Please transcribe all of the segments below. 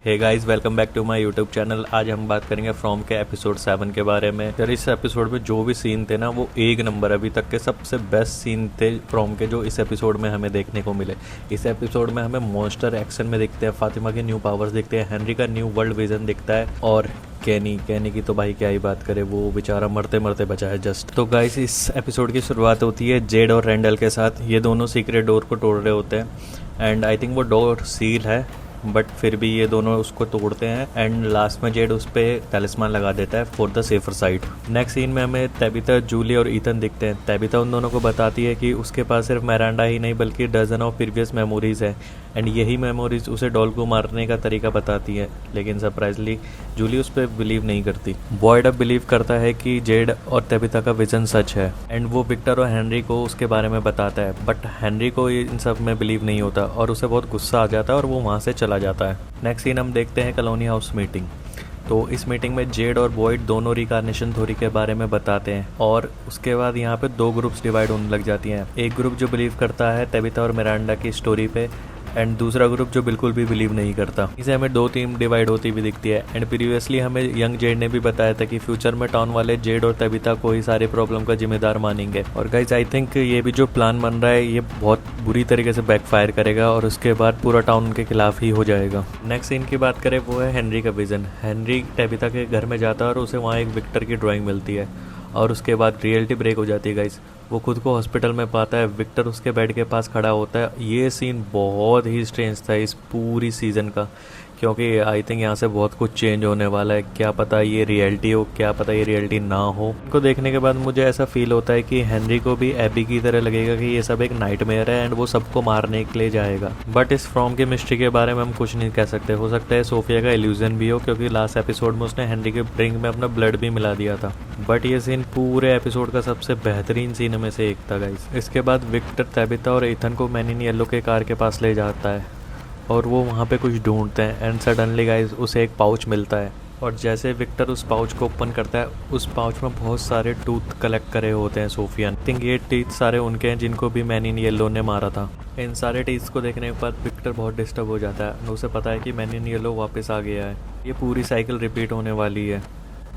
Hey guys, welcome back to my YouTube channel. आज हम बात करेंगे फ्रॉम के एपिसोड 7 के बारे में। यार इस एपिसोड में जो भी सीन थे ना, वो एक नंबर, अभी तक के सबसे बेस्ट सीन थे फ्रॉम के, जो इस एपिसोड में हमें देखने को मिले। इस एपिसोड में हमें मॉन्स्टर एक्शन में दिखते हैं, फातिमा के न्यू पावर्स दिखते हैं, हेनरी का न्यू वर्ल्ड विजन दिखता है, और कैनी की तो भाई क्या ही बात करे, वो बेचारा मरते मरते बचा है जस्ट। तो गाइस इस एपिसोड की शुरुआत होती है जेड और रैंडल के साथ। ये दोनों सीक्रेट डोर को तोड़ रहे होते हैं एंड आई थिंक वो डोर सील है, बट फिर भी ये दोनों उसको तोड़ते हैं एंड लास्ट में जेड उस पर टैलिस्मान लगा देता है for the safer side. Next scene में हमें तबिता, जूली और ईथन दिखते हैं। तबिता उन दोनों को बताती है कि उसके पास सिर्फ मिरांडा ही नहीं बल्कि डजन ऑफ प्रीवियस मेमोरीज है एंड यही मेमोरीज उसे डॉल को मारने का तरीका बताती है, लेकिन सरप्राइजली जूली उस पर बिलीव नहीं करती। बॉयड अब बिलीव करता है कि जेड और तबिता का विजन सच है एंड वो विक्टर और हेनरी को उसके बारे में बताता है, बट हेनरी को इन सब में बिलीव नहीं होता और उसे बहुत गुस्सा आ जाता है और वो वहाँ से चला जाता है। नेक्स्ट सीन हम देखते हैं कॉलोनी हाउस मीटिंग। तो इस मीटिंग में जेड और बॉयड दोनों रिकार्नेशन थ्योरी के बारे में बताते हैं और उसके बाद यहाँ पे दो ग्रुप्स डिवाइड होने लग जाती हैं। एक ग्रुप जो बिलीव करता है तबिता और मिरांडा की स्टोरी पे एंड दूसरा ग्रुप जो बिल्कुल भी बिलीव नहीं करता। इसे हमें दो टीम डिवाइड होती हुई दिखती है एंड प्रीवियसली हमें यंग जेड ने भी बताया था कि फ्यूचर में टाउन वाले जेड और तबिता को ही सारे प्रॉब्लम का जिम्मेदार मानेंगे। और गाइज आई थिंक ये भी जो प्लान बन रहा है ये बहुत बुरी तरीके से बैकफायर करेगा और उसके बाद पूरा टाउन उनके खिलाफ ही हो जाएगा। नेक्स्ट सीन की बात करें वो है हेनरी का विजन। हेनरी तबिता के घर में जाता है और उसे वहाँ एक विक्टर की ड्राइंग मिलती है और उसके बाद रियलिटी ब्रेक हो जाती है गाइस। वो खुद को हॉस्पिटल में पाता है, विक्टर उसके बेड के पास खड़ा होता है। ये सीन बहुत ही स्ट्रेंज था इस पूरी सीज़न का, क्योंकि आई थिंक यहाँ से बहुत कुछ चेंज होने वाला है। क्या पता ये रियलिटी हो, क्या पता ये रियलिटी ना हो। इनको देखने के बाद मुझे ऐसा फील होता है कि हेनरी को भी एबी की तरह लगेगा कि ये सब एक नाइटमेयर है एंड वो सबको मारने के लिए जाएगा। बट इस फ्रॉम की मिस्ट्री के बारे में हम कुछ नहीं कह सकते। हो सकता है सोफिया का इल्यूजन भी हो, क्योंकि लास्ट एपिसोड में उसने हेनरी के ड्रिंक में अपना ब्लड भी मिला दिया था। बट ये सीन पूरे एपिसोड का सबसे बेहतरीन सीन में से एक था गाइस। इसके बाद विक्टर तबिता और ईथन को मैन इन येलो के कार के पास ले जाता है और वो वहाँ पे कुछ ढूंढते हैं एंड सडनली गाइस उसे एक पाउच मिलता है और जैसे विक्टर उस पाउच को ओपन करता है, उस पाउच में बहुत सारे टूथ कलेक्ट करे होते हैं सोफिया ने। आई थिंक ये टीथ सारे उनके हैं जिनको भी मैन इन येलो ने मारा था। इन सारे टीथ को देखने के बाद विक्टर बहुत डिस्टर्ब हो जाता है। उसे पता है कि मैन इन येलो वापस आ गया है, ये पूरी साइकिल रिपीट होने वाली है।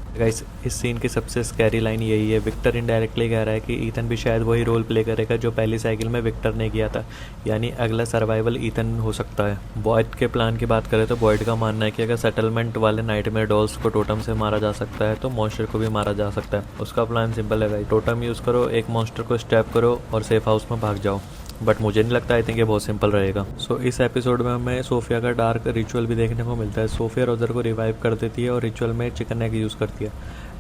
गाइस इस सीन की सबसे स्कैरी लाइन यही है। विक्टर इनडायरेक्टली कह रहा है कि ईथन भी शायद वही रोल प्ले करेगा जो पहली साइकिल में विक्टर ने किया था, यानी अगला सर्वाइवल ईथन हो सकता है। बॉयड के प्लान की बात करें तो बॉयड का मानना है कि अगर सेटलमेंट वाले नाइटमेयर डॉल्स को टोटम से मारा जा सकता है तो मॉन्स्टर को भी मारा जा सकता है। उसका प्लान सिंपल है गाइस, टोटम यूज़ करो, एक मॉन्स्टर को स्टैप करो और सेफ हाउस में भाग जाओ। बट मुझे नहीं लगता, आई थिंक ये बहुत सिंपल रहेगा। सो इस एपिसोड में हमें सोफिया का डार्क रिचुअल भी देखने को मिलता है। सोफिया रोजर को रिवाइव कर देती है और रिचुअल में चिकन एग यूज़ करती है।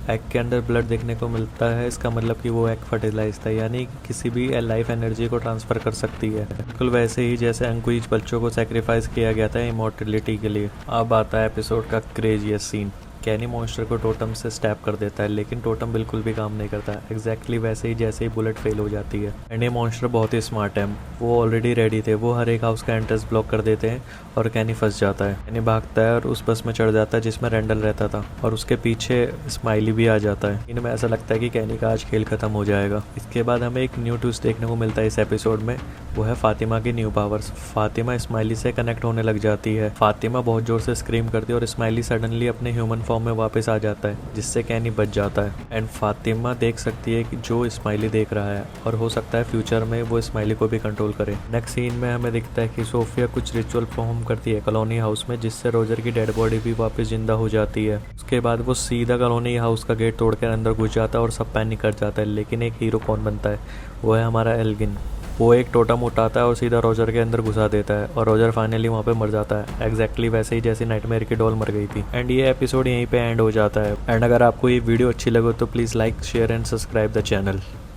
एग के अंदर ब्लड देखने को मिलता है, इसका मतलब कि वो एग फर्टिलाइज था, यानी किसी भी लाइफ एनर्जी को ट्रांसफ़र कर सकती है, बिल्कुल वैसे ही जैसे अंकुश बच्चों को सेक्रीफाइस किया गया था इमॉर्टलिटी के लिए। अब आता है एपिसोड का क्रेजियस्ट सीन। कैनी मॉन्स्टर को टोटम से स्टैप कर देता है, लेकिन टोटम बिल्कुल भी काम नहीं करता, एग्जैक्टली वैसे ही जैसे ही बुलेट फेल हो जाती है। एंड ये मॉन्स्टर बहुत ही स्मार्ट है, वो ऑलरेडी रेडी थे। वो हर एक हाउस का एंट्रेंस ब्लॉक कर देते हैं और कैनी फंस जाता है। कैनी भागता है और उस बस में चढ़ जाता है जिसमें रैंडल रहता था और उसके पीछे स्माइली भी आ जाता है। इनमें ऐसा लगता है कि कैनी का आज खेल खत्म हो जाएगा। इसके बाद हमें एक न्यू ट्विस्ट देखने को मिलता है इस एपिसोड में, वो है फातिमा की न्यू पावर्स। फातिमा स्माइली से कनेक्ट होने लग जाती है। फातिमा बहुत जोर से स्क्रीम करती है और स्माइली सडनली अपने ह्यूमन फॉर्म में वापस आ जाता है, जिससे कैनी बच जाता है। एंड फातिमा देख सकती है कि जो स्माइली देख रहा है और हो सकता है फ्यूचर में वो स्माइली को भी कंट्रोल करे। नेक्स्ट सीन में हमें दिखता है कि सोफिया कुछ रिचुअल परफॉर्म करती है कॉलोनी हाउस में, जिससे रोजर की डेड बॉडी भी वापस जिंदा हो जाती है। उसके बाद वो सीधा कॉलोनी हाउस का गेट तोड़कर अंदर घुस जाता है और सब पैनिक कर जाता है। लेकिन एक हीरो कौन बनता है, वो है हमारा एल्गिन। वो एक टोटम उठाता है और सीधा रोजर के अंदर घुसा देता है और रोजर फाइनली वहाँ पे मर जाता है, एग्जैक्टली वैसे ही जैसे नाइटमेयर की डॉल मर गई थी। एंड ये एपिसोड यहीं पे एंड हो जाता है। एंड अगर आपको ये वीडियो अच्छी लगे तो please like, share and subscribe the channel.